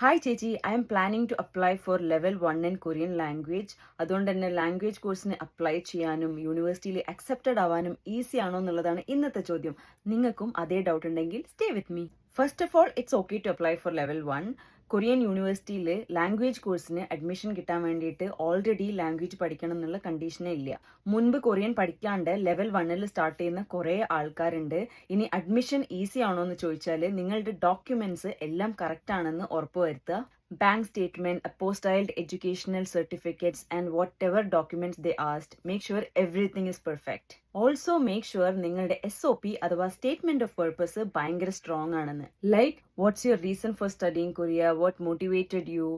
Hi ചേച്ചി, I am planning to apply for level 1 in Korean language. അതുകൊണ്ട് തന്നെ language കോഴ്സിന് അപ്ലൈ ചെയ്യാനും യൂണിവേഴ്സിറ്റിയിൽ അക്സെപ്റ്റഡ് ആവാനും ഈസി ആണോ എന്നുള്ളതാണ് ഇന്നത്തെ ചോദ്യം. നിങ്ങൾക്കും അതേ ഡൗട്ട് ഉണ്ടെങ്കിൽ stay with me. First of all, it's okay to apply for level 1. Korean യൂണിവേഴ്സിറ്റിയിൽ ലാംഗ്വേജ് കോഴ്സിന് അഡ്മിഷൻ കിട്ടാൻ വേണ്ടിയിട്ട് ഓൾറെഡി ലാംഗ്വേജ് പഠിക്കണം എന്നുള്ള കണ്ടീഷനേ ഇല്ല. മുൻപ് കൊറിയൻ പഠിക്കാണ്ട് ലെവൽ 1 സ്റ്റാർട്ട് ചെയ്യുന്ന കുറേ ആൾക്കാരുണ്ട്. ഇനി അഡ്മിഷൻ ഈസി ആണോ എന്ന് ചോദിച്ചാൽ നിങ്ങളുടെ ഡോക്യുമെന്റ്സ് എല്ലാം കറക്റ്റ് ആണെന്ന് ഉറപ്പുവരുത്തുക. Bank statement, apostilled educational certificates, and whatever documents they asked, make sure everything is perfect. Also make sure നിങ്ങളുടെ SOP അഥവാ സ്റ്റേറ്റ്മെന്റ് ഓഫ് പർപ്പസ് ഭയങ്കര സ്ട്രോങ് ആണെന്ന്. Like what's your reason for studying Korea, what motivated you,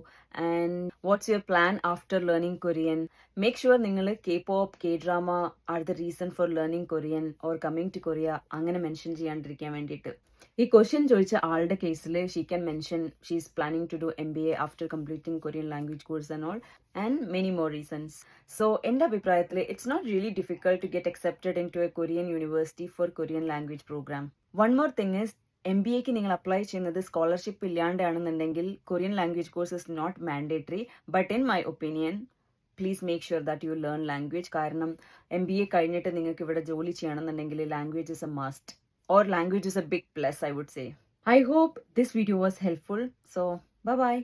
and what's your plan after learning Korean. Make sure നിങ്ങൾ K-pop, K-drama are the reason for learning Korean or coming to Korea അങ്ങനെ mention ചെയ്യാണ്ടിരിക്കാൻ വേണ്ടിയിട്ട്. ഈ question ചോദിച്ച ആളുടെ കേസിൽ she can mention she is planning to do MBA after completing Korean language course and all and many more reasons. So എൻ്റെ അഭിപ്രായത്തിൽ it's not really difficult to get accepted in to a Korean university for Korean language programme. One more thing is, MBAക്ക് നിങ്ങൾ apply ചെയ്യുന്നത് scholarship ഇല്ലാണ്ടാണെന്നുണ്ടെങ്കിൽ Korean language course is not mandatory. But in my opinion, please make sure that you learn language. കാരണം MBA കഴിഞ്ഞിട്ട് നിങ്ങൾക്ക് ഇവിടെ ജോലി ചെയ്യണമെന്നുണ്ടെങ്കിൽ language is a must. Or language is a big plus, I would say. I hope this video was helpful. So, bye bye.